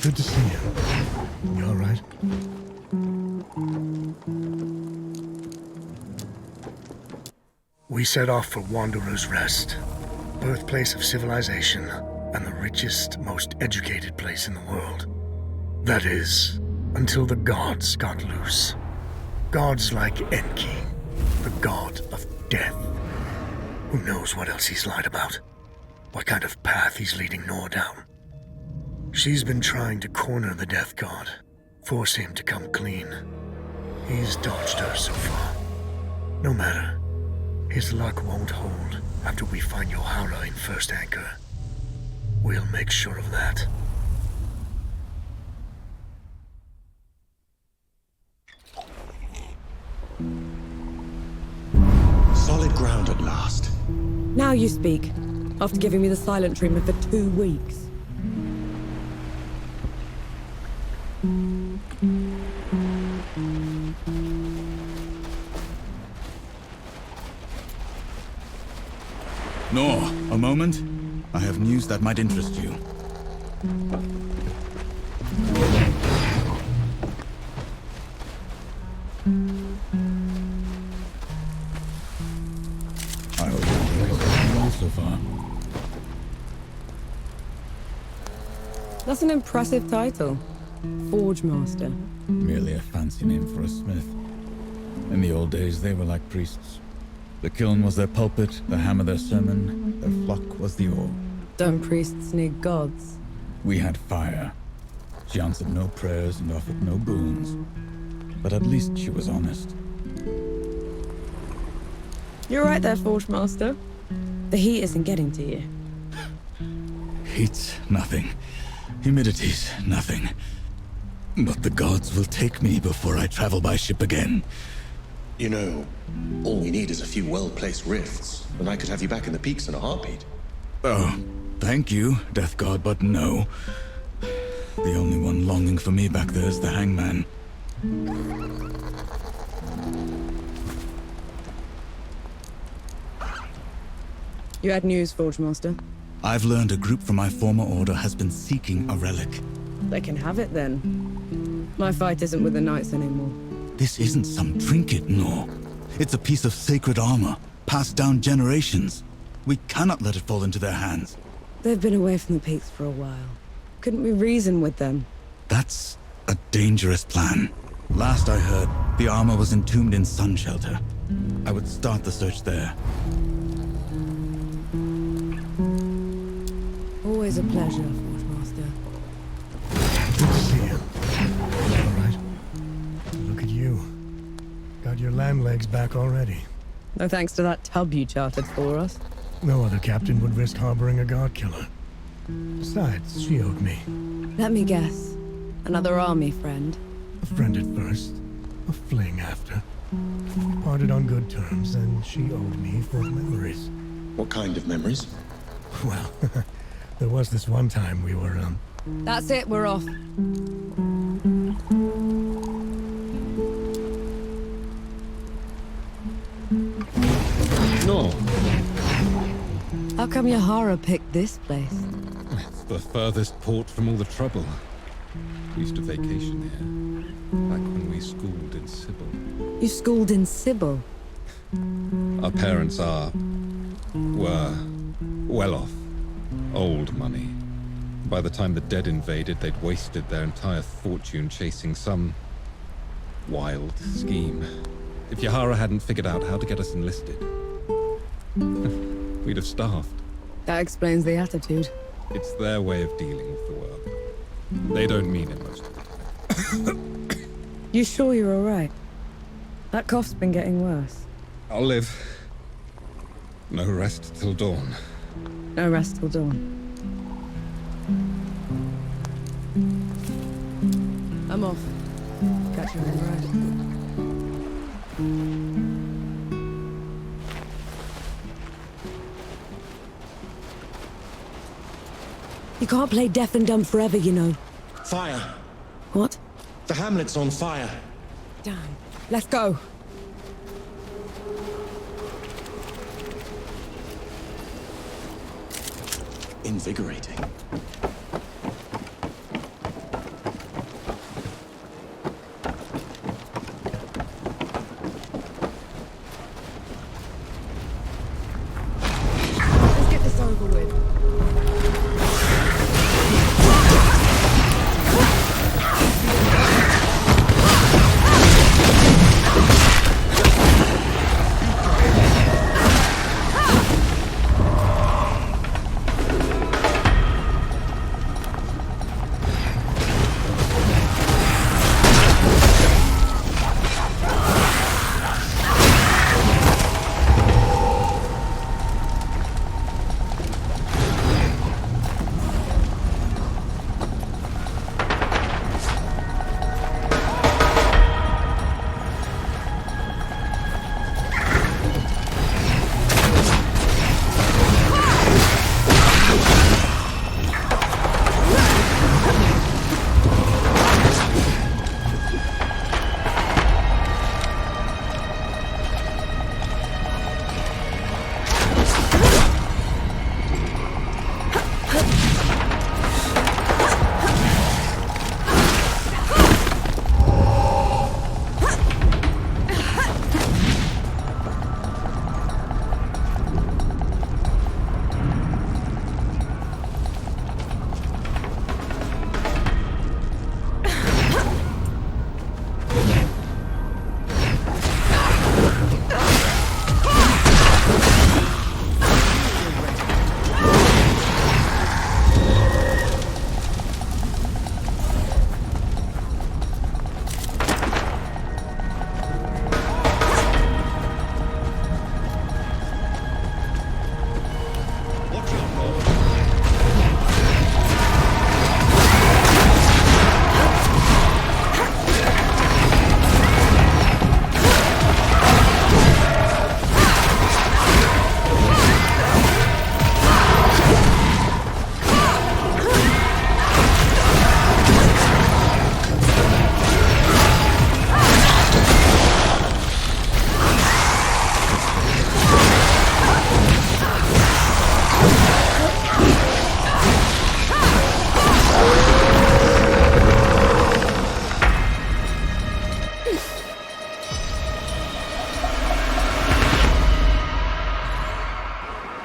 Good to see you. You all right? We set off for Wanderer's Rest, birthplace of civilization, and the richest, most educated place in the world. That is, until the gods got loose. Gods like Enki, the god of death. Who knows what else he's lied about? What kind of path he's leading Nor down? She's been trying to corner the death god, force him to come clean. He's dodged her so far. No matter. His luck won't hold after we find Yohara in First Anchor. We'll make sure of that. Solid ground at last. Now you speak, after giving me the silent treatment for 2 weeks. Nor, a moment. I have news that might interest you. I hope you're well so far. That's an impressive title. Forge Master. Merely a fancy name for a smith. In the old days, they were like priests. The kiln was their pulpit, the hammer their sermon, their flock was the oar. Don't priests need gods? We had fire. She answered no prayers and offered no boons. But at least she was honest. You're right there, Forge Master. The heat isn't getting to you. Heat's nothing. Humidity's nothing. But the gods will take me before I travel by ship again. You know, all we need is a few well-placed rifts, and I could have you back in the peaks in a heartbeat. Oh, thank you, Death God, but no. The only one longing for me back there is the hangman. You had news, Forge Master. I've learned a group from my former order has been seeking a relic. They can have it then. My fight isn't with the knights anymore. This isn't some trinket, Nor. It's a piece of sacred armor, passed down generations. We cannot let it fall into their hands. They've been away from the peaks for a while. Couldn't we reason with them? That's a dangerous plan. Last I heard, the armor was entombed in Sun Shelter. I would start the search there. Always a pleasure, Forge Master. Good to see you. All right. Look at you. Got your land legs back already. No thanks to that tub you chartered for us. No other captain would risk harboring a god killer. Besides, she owed me. Let me guess. Another army friend? A friend at first, a fling after. We parted on good terms, and she owed me for memories. What kind of memories? Well, there was this one time we were, That's it, we're off. No. How come Yohara picked this place? It's the furthest port from all the trouble. We used to vacation here, back when we schooled in Sybil. You schooled in Sybil? Our parents were well off. Old money. By the time the dead invaded, they'd wasted their entire fortune chasing some wild scheme. If Yohara hadn't figured out how to get us enlisted, we'd have starved. That explains the attitude. It's their way of dealing with the world. They don't mean it most of the time. You sure you're alright? That cough's been getting worse. I'll live. No rest till dawn. No rest till dawn. I'm off. Catch you on the road. You can't play deaf and dumb forever, you know. Fire! What? The hamlet's on fire! Damn. Let's go. invigorating. Let's get this over with.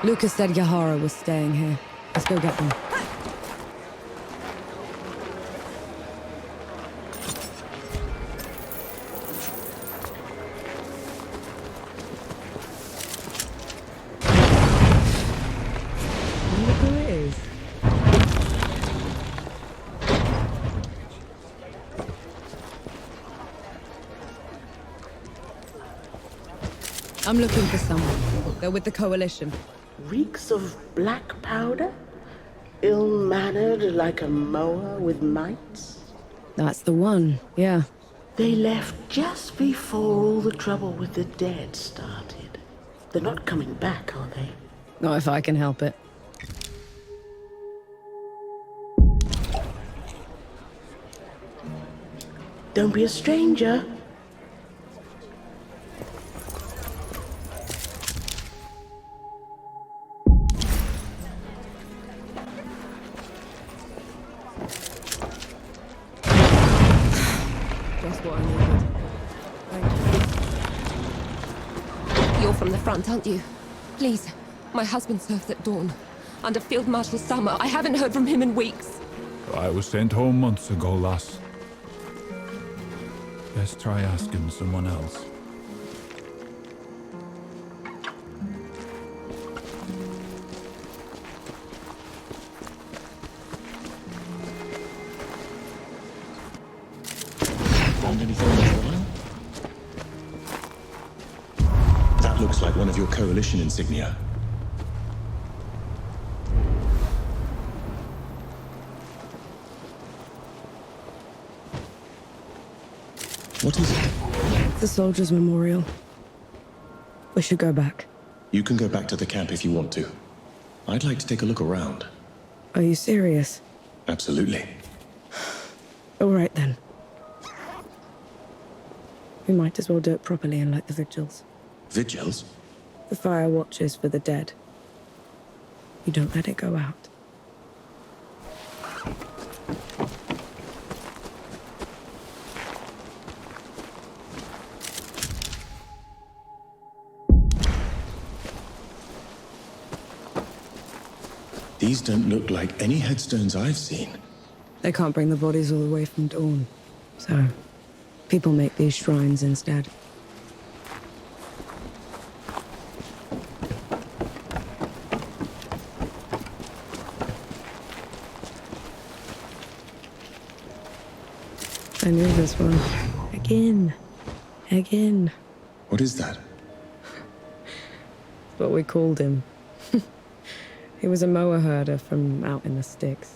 Lucas said Yahara was staying here. Let's go get them. Look who it is. I'm looking for someone. They're with the Coalition. Reeks of black powder? Ill-mannered like a mower with mites? That's the one, yeah. They left just before all the trouble with the dead started. They're not coming back, are they? Not if I can help it. Don't be a stranger. Just what I needed. Thank you. You're from the front, aren't you? Please. My husband serves at dawn. Under Field Marshal Summer. I haven't heard from him in weeks. I was sent home months ago, lass. Best try asking someone else. Found anything worthwhile? That looks like one of your coalition insignia. What is it? The Soldiers' Memorial. We should go back. You can go back to the camp if you want to. I'd like to take a look around. Are you serious? Absolutely. All right then. We might as well do it properly and like the vigils. Vigils? The fire watches for the dead. You don't let it go out. These don't look like any headstones I've seen. They can't bring the bodies all the way from Dawn. So, people make these shrines instead. I knew this one. Again. Again. What is that? That's what we called him. He was a mower herder from out in the sticks.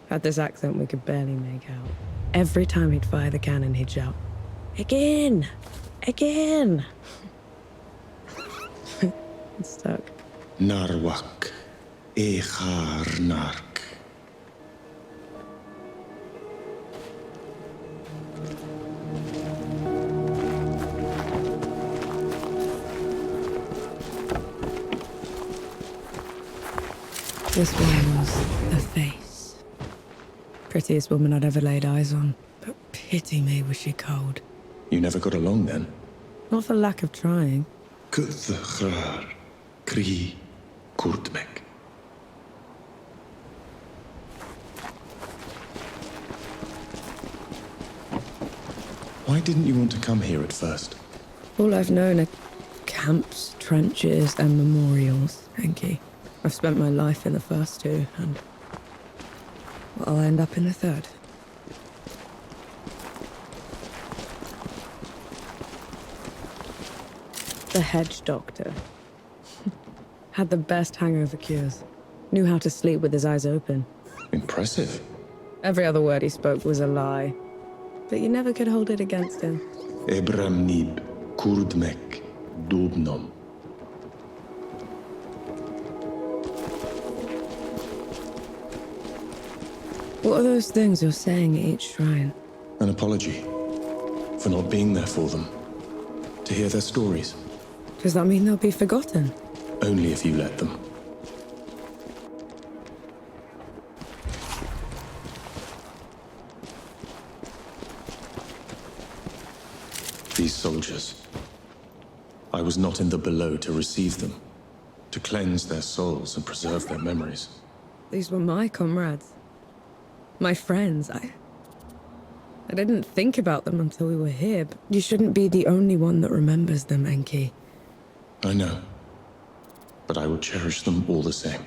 Had this accent we could barely make out. Every time he'd fire the cannon, he'd shout, "Again! Again!" It stuck. Narwak. Echar nark. This one was the face. Prettiest woman I'd ever laid eyes on. But pity me, was she cold. You never got along then? Not for lack of trying. Kuthchrar. Kri. Kurtmek. Why didn't you want to come here at first? All I've known are camps, trenches, and memorials, Enki. I've spent my life in the first two, and well, I'll end up in the third. The hedge doctor. Had the best hangover cures. Knew how to sleep with his eyes open. Impressive. Every other word he spoke was a lie. But you never could hold it against him. Ebram nib. Kurdmek. Dubnom. What are those things you're saying at each shrine? An apology for not being there for them. To hear their stories. Does that mean they'll be forgotten? Only if you let them. These soldiers. I was not in the below to receive them. To cleanse their souls and preserve their memories. These were my comrades. My friends. I didn't think about them until we were here, but you shouldn't be the only one that remembers them, Enki. I know. But I will cherish them all the same.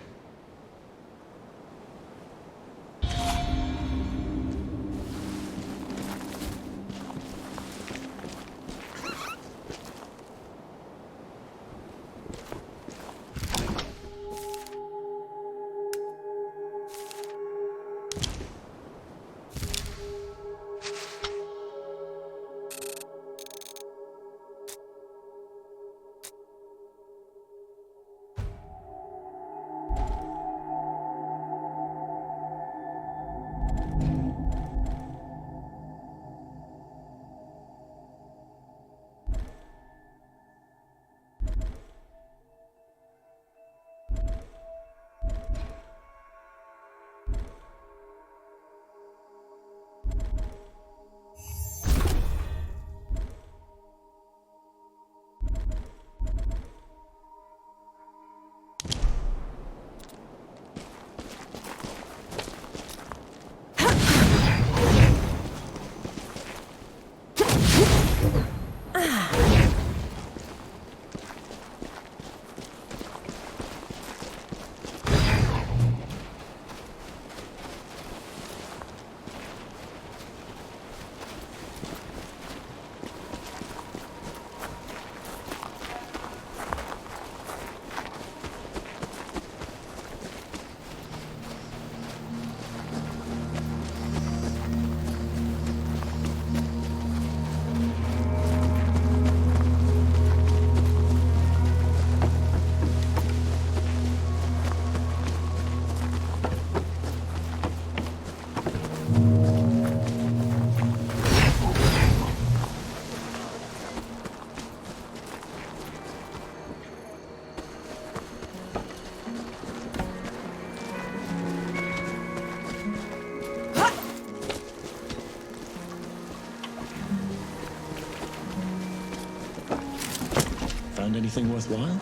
anything worthwhile?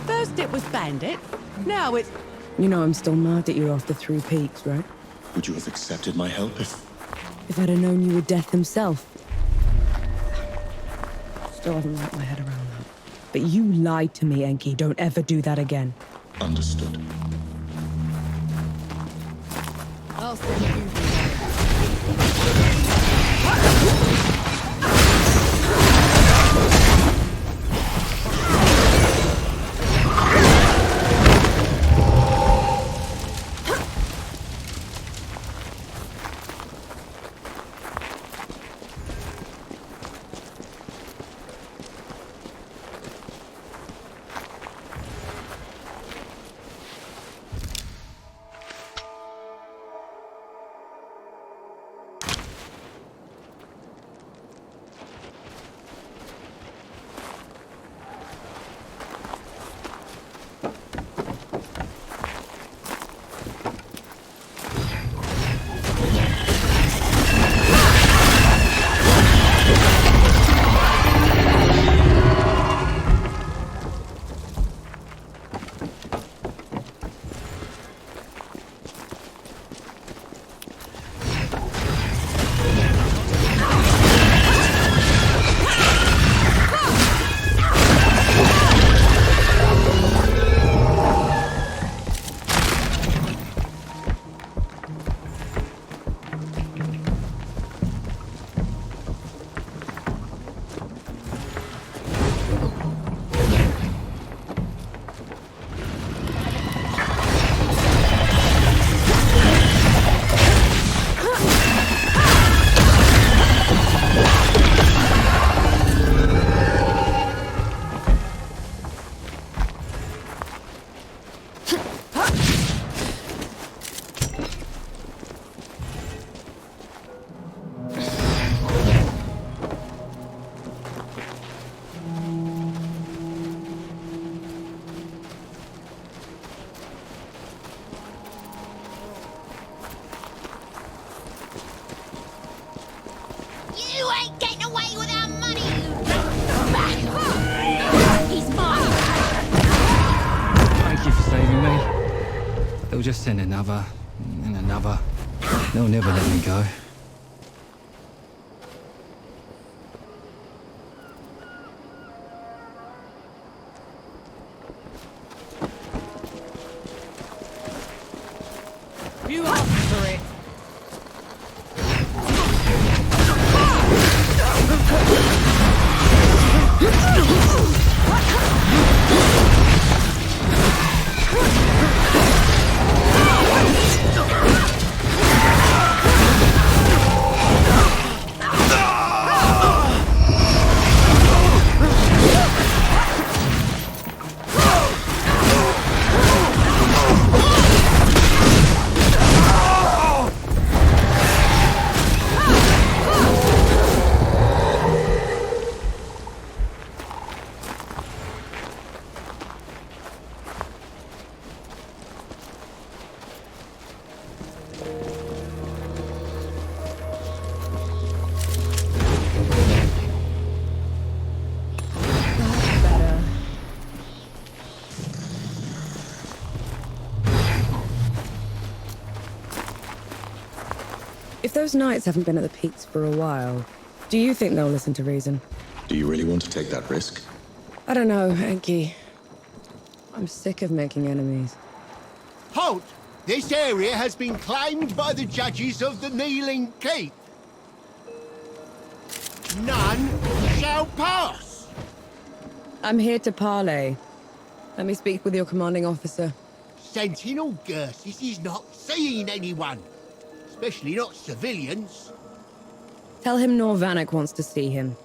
First it was bandits, now it's... You know I'm still mad at you after 3 peaks, right? Would you have accepted my help If I'd have known you were Death himself. Still haven't wrapped my head around that. But you lied to me, Enki. Don't ever do that again. Understood. I'll send you. You ain't getting away with our money, He's mine! Thank you for saving me. They'll just send another, and another. They'll never let me go. You asked for it. If those knights haven't been at the peaks for a while, do you think they'll listen to reason? Do you really want to take that risk? I don't know, Enki. I'm sick of making enemies. Halt! This area has been claimed by the judges of the Kneeling Keep. None shall pass. I'm here to parley. Let me speak with your commanding officer. Sentinel Gersis is not seeing anyone, especially not civilians. Tell him Nor Vanek wants to see him.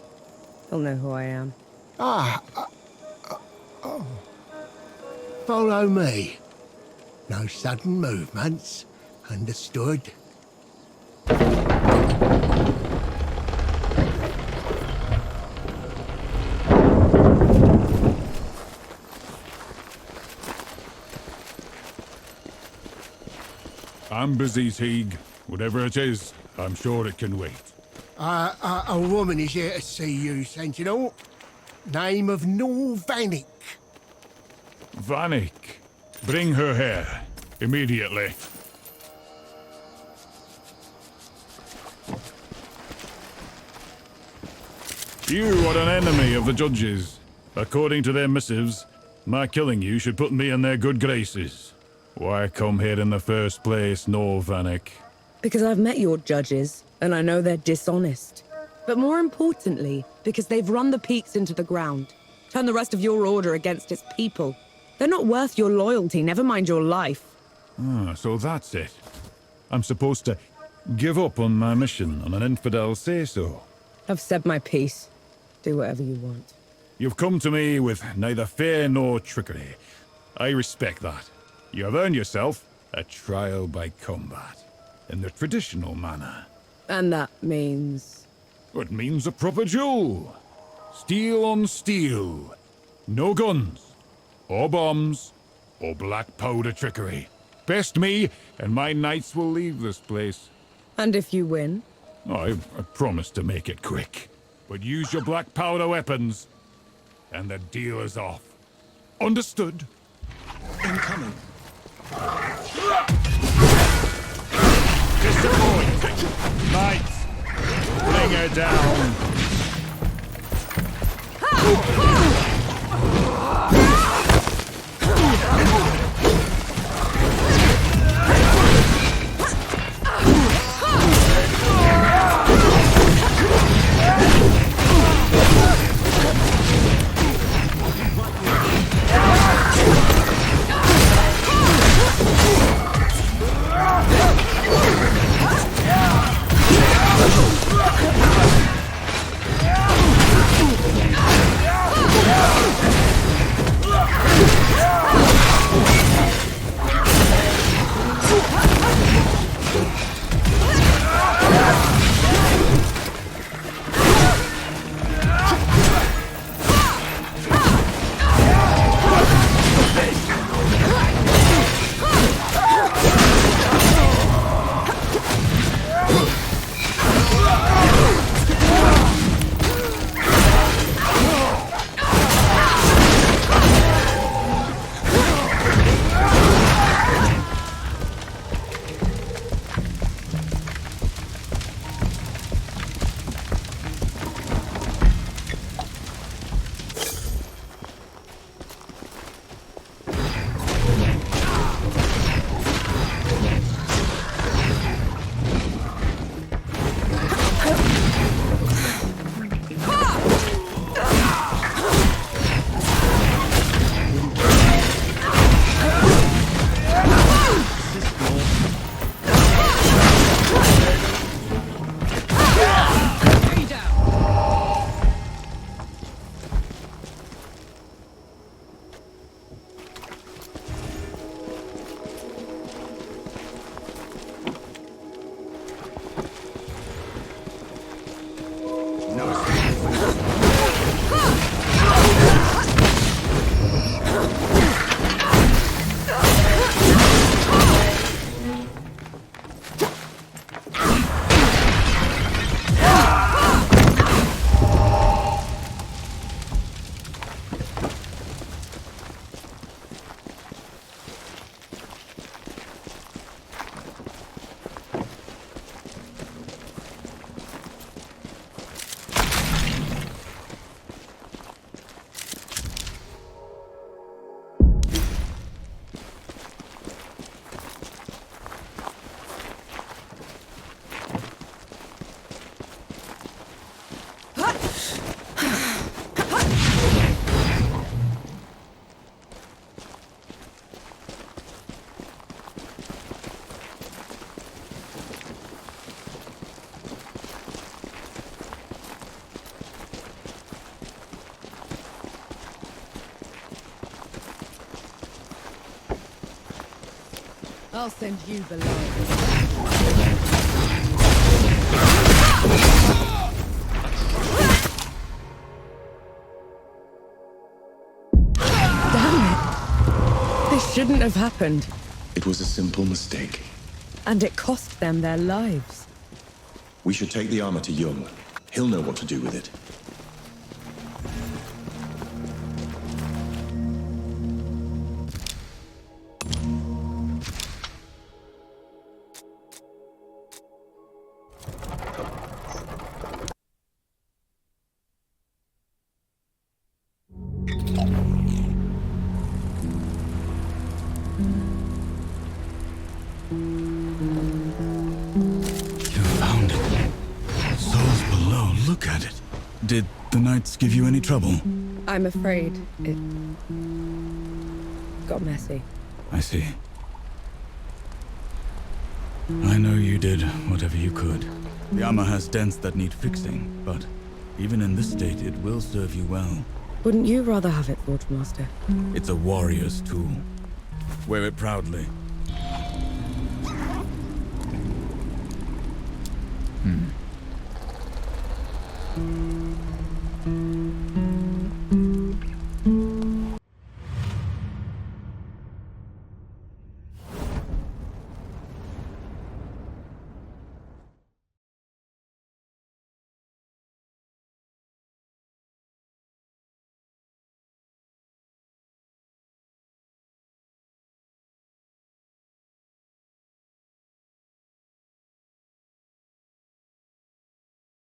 He'll know who I am. Follow me. No sudden movements. Understood? I'm busy, Teague. Whatever it is, I'm sure it can wait. A woman is here to see you, Sentinel. Name of Nor Vanek. Vanek. Bring her here. Immediately. You are an enemy of the judges. According to their missives, my killing you should put me in their good graces. Why come here in the first place, Nor Vanek? Because I've met your judges, and I know they're dishonest. But more importantly, because they've run the peaks into the ground. Turned the rest of your order against its people. They're not worth your loyalty, never mind your life. Ah, so that's it. I'm supposed to give up on my mission on an infidel say-so. I've said my piece. Do whatever you want. You've come to me with neither fear nor trickery. I respect that. You have earned yourself a trial by combat, in the traditional manner. And that means... It means a proper duel. Steel on steel. No guns, or bombs, or black powder trickery. Best me, and my knights will leave this place. And if you win? I promise to make it quick. But use your black powder weapons, and the deal is off. Understood? Incoming. Disappoint! Knights, bring her down. I'll send you below. Damn it. This shouldn't have happened. It was a simple mistake. And it cost them their lives. We should take the armor to Jung. He'll know what to do with it. Did the knights give you any trouble? I'm afraid it got messy. I see. I know you did whatever you could. The armor has dents that need fixing, but even in this state, it will serve you well. Wouldn't you rather have it, Forge Master? It's a warrior's tool. Wear it proudly.